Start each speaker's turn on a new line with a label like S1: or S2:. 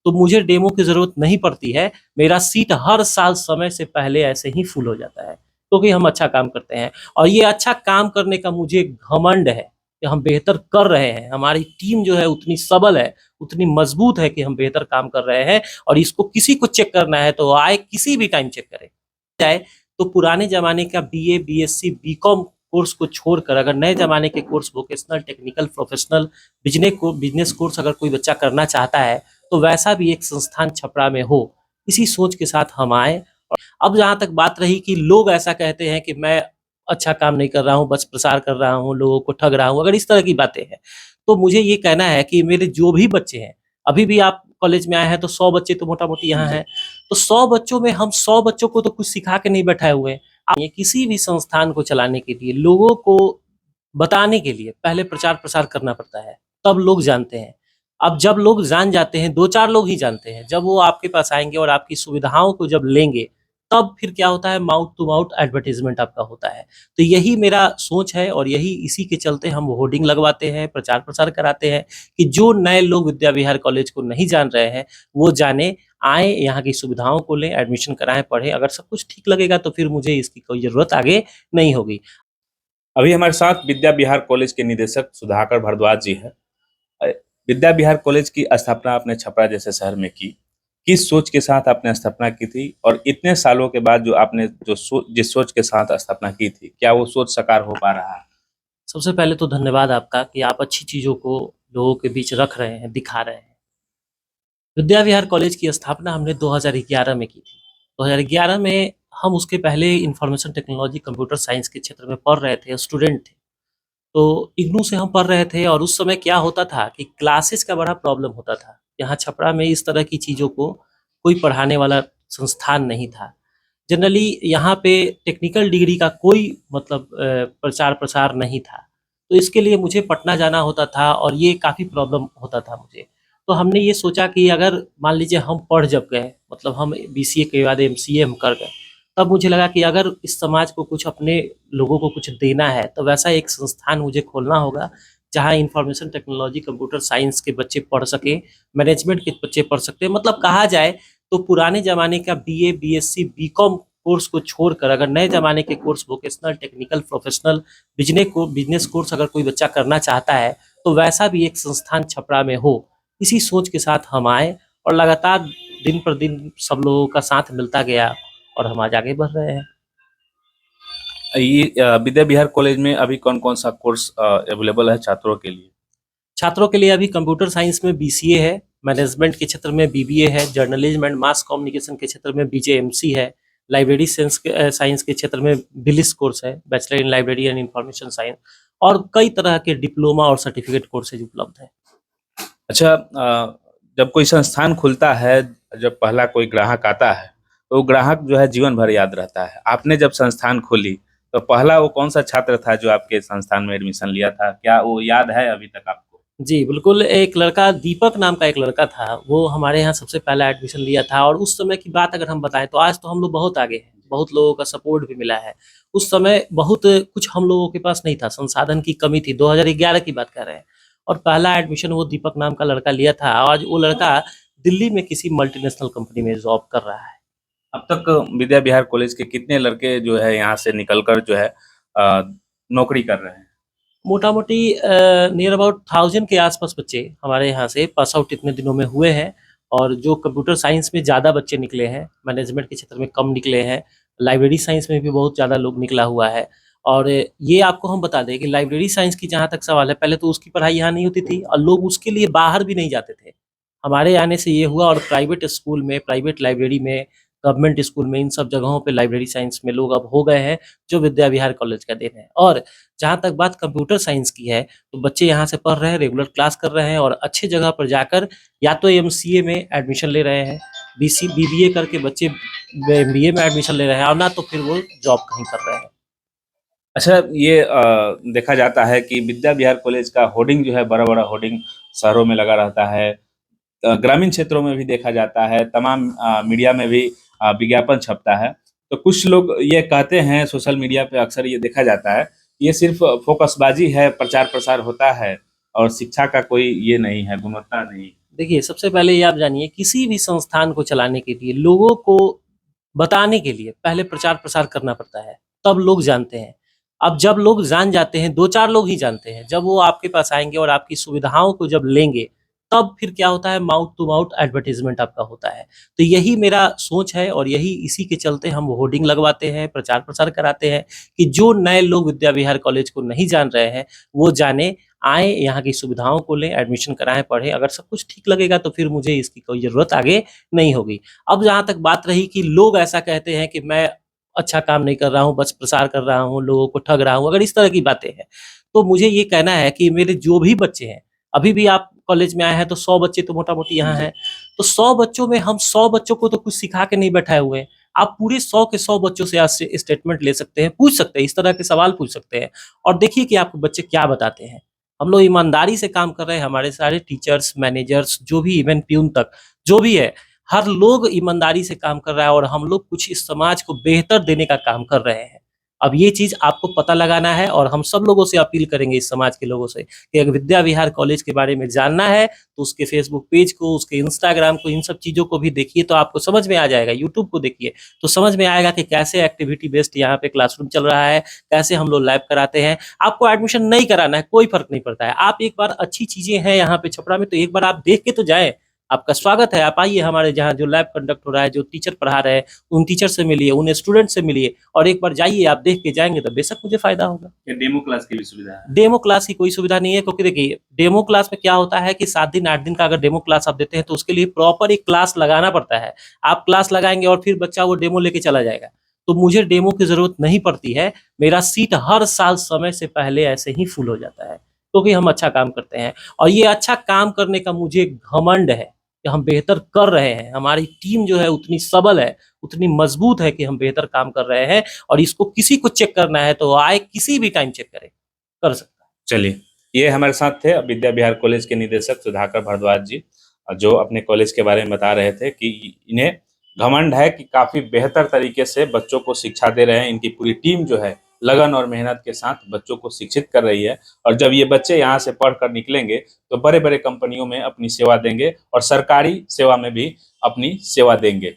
S1: तो मुझे डेमो की ज़रूरत नहीं पड़ती है। मेरा सीट हर साल समय से पहले ऐसे ही फुल हो जाता है, क्योंकि हम अच्छा काम करते हैं और ये अच्छा काम करने का मुझे घमंड है कि हम बेहतर कर रहे हैं। हमारी टीम जो है उतनी सबल है, उतनी मजबूत है कि हम बेहतर काम कर रहे हैं और इसको किसी को चेक करना है तो आए किसी भी टाइम चेक करे। जाए तो पुराने ज़माने का बीए, बीएससी, बीकॉम कोर्स को छोड़कर अगर नए ज़माने के course vocational, technical, professional, business course अगर कोई बच्चा करना चाहता है, तो वैसा भी एक संस्थान छपरा में हो, इसी सोच के साथ हम आए। अब जहाँ तक बात रही कि लोग ऐसा कहते हैं कि मैं अच्छा काम नहीं कर रहा हूँ, बस प्रसार कर रहा हूँ, लोगों को ठग रहा हूँ, अगर इस तरह की बातें हैं, तो मुझे ये कहना है कि मेरे जो भी बच्चे हैं, अभी भी आप कॉलेज में आए हैं तो 100 बच्चे तो मोटा-मोटी यहाँ हैं, तो 100 बच्चों में हम 100 बच्चों को तो कुछ सिखा के नहीं बैठाए हुए हैं। ये किसी भी संस्थान को चलाने के लिए, लोगों को बताने के लिए पहले प्रचार-प्रसार करना पड़ता है, तब लोग जानते हैं। अब जब लोग जान जाते हैं, 2-4 लोग ही जानते हैं, जब वो आपके पास आएँगे और आपकी सुविधाओं को जब लेंगे, तब फिर क्या होता है माउथ टू माउथ एडवर्टाइज़मेंट आपका होता है। तो यही मेरा सोच है और यही इसी के चलते हम होर्डिंग लगवाते हैं, प्रचार-प्रसार कराते हैं कि जो नए लोग विद्या विहार कॉलेज को नहीं जान रहे हैं, वो जानें, आएँ, यहाँ की सुविधाओं को लें, एडमिशन कराएँ, पढ़ें। अगर सब कुछ ठीक लगेगा तो फिर मुझे इसकी कोई ज़रूरत आगे नहीं होगी।
S2: अभी हमारे साथ विद्या विहार कॉलेज के निदेशक सुधाकर भारद्वाज जी हैं। अ, विद्या विहार कॉलेज की स्थापना आपने छपरा जैसे शहर में की। किस सोच के साथ आपने स्थापना की थी और इतने सालों के बाद जो आपने जिस सोच के साथ स्थापना की थी, क्या वो सोच साकार हो पा रहा है?
S1: सबसे पहले तो धन्यवाद आपका कि आप अच्छी चीज़ों को लोगों के बीच रख रहे हैं, दिखा रहे हैं। विद्या विहार कॉलेज की स्थापना हमने 2011 में की थी। 2011 में हम उसके पहले इन्फॉर्मेशन टेक्नोलॉजी, कंप्यूटर साइंस के क्षेत्र में पढ़ रहे थे, स्टूडेंट थे। तो इग्नू से हम पढ़ रहे थे और उस समय क्या होता था कि क्लासेस का बड़ा प्रॉब्लम होता था। यहाँ छपरा में इस तरह की चीज़ों को कोई पढ़ाने वाला संस्थान नहीं था। जनरली यहाँ पे टेक्निकल डिग्री का कोई मतलब प्रचार-प्रसार नहीं था। तो इसके लिए मुझे पटना जाना होता था और ये काफ़ी प्रॉब्लम होता था मुझे। तो हमने ये सोचा कि अगर मान लीजिए हम पढ़ जब गए, मतलब हम बीसीए के बाद एमसीए हम कर गए, तब मुझे लगा कि अगर इस समाज को कुछ अपने लोगों को कुछ देना है, तो वैसा एक संस्थान मुझे खोलना होगा, जहाँ इन्फॉर्मेशन टेक्नोलॉजी, कंप्यूटर साइंस के बच्चे पढ़ सकें, मैनेजमेंट के बच्चे पढ़ सकते हैं। मतलब कहा जाए तो पुराने ज़माने का बीए, बीएससी, बीकॉम कोर्स को छोड़कर अगर नए ज़माने के course vocational, technical, professional, business course अगर कोई बच्चा करना चाहता है, तो वैसा भी एक संस्थान छपरा में हो। इसी सोच के साथ हम आए और लगातार दिन पर दिन सब लोगों का साथ मिलता गया और हम आज आगे बढ़ रहे हैं।
S2: ये विद्या विहार कॉलेज में अभी कौन-कौन सा कोर्स अवेलेबल है छात्रों के लिए?
S1: छात्रों के लिए अभी कंप्यूटर साइंस में बीसीए है, मैनेजमेंट के क्षेत्र में बीबीए है, जर्नलिज्म एंड मास कम्युनिकेशन के क्षेत्र में बीजेएमसी है, लाइब्रेरी साइंस के क्षेत्र में बिलिस कोर्स है, bachelor in library and information science, और कई तरह के डिप्लोमा और सर्टिफिकेट कोर्सेज उपलब्ध हैं।
S2: अच्छा, जब कोई संस्थान खुलता है, जब पहला कोई ग्राहक आता है, तो वो ग्राहक जो है जीवन भर याद रहता है। आपने जब संस्थान खोली, तो पहला वो कौन-सा छात्र था जो आपके संस्थान में एडमिशन लिया था? क्या वो याद है अभी तक आपको?
S1: जी, बिल्कुल, एक लड़का दीपक नाम का एक लड़का था, वो हमारे यहाँ सबसे पहला एडमिशन लिया था और उस समय की बात अगर हम बताएँ तो आज तो हम लोग बहुत आगे हैं, बहुत लोगों का सपोर्ट भी मिला है। उस समय बहुत कुछ हम लोगों के पास नहीं था, संसाधन की कमी थी, 2011 की बात कर रहे हैं और पहला एडमिशन वो दीपक नाम का लड़का लिया था। आज वो लड़का दिल्ली में किसी मल्टीनेशनल कंपनी में जॉब कर रहा है।
S2: अब तक विद्या विहार कॉलेज के कितने लड़के जो है यहाँ से निकल कर जो है अ, नौकरी कर रहे हैं?
S1: मोटा-मोटी नियर अबाउट 1000 के आस-पास बच्चे हमारे यहाँ से पास आउट इतने दिनों में हुए हैं और जो कंप्यूटर साइंस में ज़्यादा बच्चे निकले हैं, मैनेजमेंट के क्षेत्र में कम निकले हैं, लाइब्रेरी साइंस में भी बहुत ज़्यादा लोग निकला हुआ है। और ये आपको हम बता दें कि लाइब्रेरी साइंस की जहाँ तक सवाल है, पहले तो उसकी पढ़ाई यहाँ नहीं होती थी और लोग उसके लिए बाहर भी नहीं जाते थे। हमारे आने से ये हुआ और प्राइवेट स्कूल में, प्राइवेट लाइब्रेरी में, गवर्नमेंट स्कूल में, इन सब जगहों पे लाइब्रेरी साइंस में लोग अब हो गए हैं, जो विद्या विहार कॉलेज का देन है। और जहाँ तक बात कंप्यूटर साइंस की है, तो बच्चे यहाँ से पढ़ रहे हैं, रेगुलर क्लास कर रहे हैं और अच्छी जगह पर जाकर या तो एमसीए में एडमिशन ले रहे हैं, बीबीए करके बच्चे एमबीए में एडमिशन ले रहे हैं और ना तो फिर वो जॉब कहीं कर रहे हैं।
S2: अच्छा, ये देखा जाता है कि विद्या विहार कॉलेज का होर्डिंग जो है, बड़ा-बड़ा होर्डिंग शहरों में लगा रहता है। ग्रामीण क्षेत्रों में भी देखा जाता है, तमाम मीडिया में भी विज्ञापन छपता है। तो कुछ लोग ये कहते हैं, सोशल मीडिया पे अक्सर ये देखा जाता है, ये सिर्फ़ फ़ोकसबाज़ी है, प्रचार-प्रसार होता है और शिक्षा का कोई ये नहीं है, गुणवत्ता नहीं।
S1: देखिए, सबसे पहले ये आप जानिए किसी भी संस्थान को चलाने के लिए लोगों को बताने के लिए पहले प्रचार-प्रसार करना पड़ता है, तब लोग जानते हैं। अब जब लोग जान जाते हैं, 2-4 लोग ही जानते हैं, जब वो आपके पास आएँगे और आपकी सुविधाओं को जब लेंगे, तब फिर क्या होता है माउथ टू माउथ एडवर्टाइज़मेंट आपका होता है। तो यही मेरा सोच है और यही इसी के चलते हम होर्डिंग लगवाते हैं, प्रचार-प्रसार कराते हैं कि जो नए लोग विद्या विहार कॉलेज को नहीं जान रहे हैं, वो जानें, आएँ, यहाँ की सुविधाओं को लें, एडमिशन कराएँ, पढ़ें। अगर सब कुछ ठीक लगेगा तो फिर मुझे इसकी कोई ज़रूरत आगे नहीं होगी। अब जहाँ तक बात रही कि लोग ऐसा कहते हैं कि मैं अच्छा काम नहीं कर रहा हूँ, बस प्रसार कर रहा हूँ, लोगों को ठग रहा हूँ, अगर इस तरह की बातें हैं, तो मुझे ये कहना है कि मेरे जो भी बच्चे हैं, अभी भी आप कॉलेज में आए हैं तो 100 बच्चे तो मोटा-मोटी यहाँ
S2: जी।
S1: हैं। तो 100 बच्चों में हम 100 बच्चों को तो कुछ सिखा के नहीं बैठाए हुए हैं। आप पूरे 100 के 100 बच्चों से आज से स्टेटमेंट ले सकते हैं, पूछ सकते हैं, इस तरह के सवाल पूछ सकते हैं और देखिए कि आपके बच्चे क्या बताते हैं। हम लोग ईमानदारी से काम कर रहे हैं, हमारे सारे टीचर्स, मैनेजर्स जो भी इवन प्यून तक, जो भी है, हर लोग ईमानदारी से काम कर रहा है और हम लोग कुछ इस समाज को बेहतर देने का काम कर रहे हैं। अब ये चीज़ आपको पता लगाना है और हम सब लोगों से अपील करेंगे इस समाज के लोगों से कि अगर विद्या विहार कॉलेज के बारे में जानना है, तो उसके फेसबुक पेज को, उसके इंस्टाग्राम को, इन सब चीज़ों को भी देखिए तो आपको समझ में आ जाएगा। यूट्यूब को देखिए, तो समझ में आएगा कि कैसे एक्टिविटी बेस्ड यहाँ पे क्लासरूम चल रहा है, कैसे हम लोग लैब कराते हैं। आपको एडमिशन नहीं कराना है, कोई फ़र्क नहीं पड़ता है। आप एक बार अच्छी चीज़ें हैं यहाँ पे छपरा में, तो एक बार आप देख के तो जाएँ। आपका स्वागत है, आप आइए हमारे जहाँ जो लैब कंडक्ट हो रहा है, जो टीचर पढ़ा रहे हैं, उन टीचर से मिलिए, उन स्टूडेंट से मिलिए और एक बार जाइए, आप देख के जाएँगे तो बेशक मुझे फ़ायदा होगा।
S2: ये डेमो क्लास की भी सुविधा है।
S1: डेमो क्लास की कोई सुविधा नहीं है क्योंकि देखिए, डेमो क्लास में क्या होता है कि 7 दिन, 8 दिन का अगर डेमो क्लास आप देते हैं, तो उसके लिए प्रॉपर एक क्लास लगाना पड़ता है। आप क्लास लगाएँगे और फिर बच्चा वो डेमो लेके चला जाएगा। तो मुझे डेमो की ज़रूरत नहीं पड़ती है, मेरा सीट हर साल समय से पहले ऐसे ही फुल हो जाता है, क्योंकि हम अच्छा काम करते हैं और ये अच्छा काम करने का मुझे घमंड है कि हम बेहतर कर रहे हैं। हमारी टीम जो है उतनी सबल है, उतनी मज़बूत है कि हम बेहतर काम कर रहे हैं और इसको किसी को चेक करना है, तो आए किसी भी टाइम चेक करे, कर सकता है।
S2: चलिए, ये हमारे साथ थे विद्या विहार कॉलेज के निदेशक सुधाकर भारद्वाज जी, जो अपने कॉलेज के बारे में बता रहे थे कि इन्हें घमंड है कि काफ़ी बेहतर तरीके से बच्चों को शिक्षा दे रहे हैं। इनकी पूरी टीम जो है, लगन और मेहनत के साथ बच्चों को शिक्षित कर रही है और जब ये बच्चे यहाँ से पढ़कर निकलेंगे, तो बड़े-बड़े कंपनियों में अपनी सेवा देंगे और सरकारी सेवा में भी अपनी सेवा देंगे।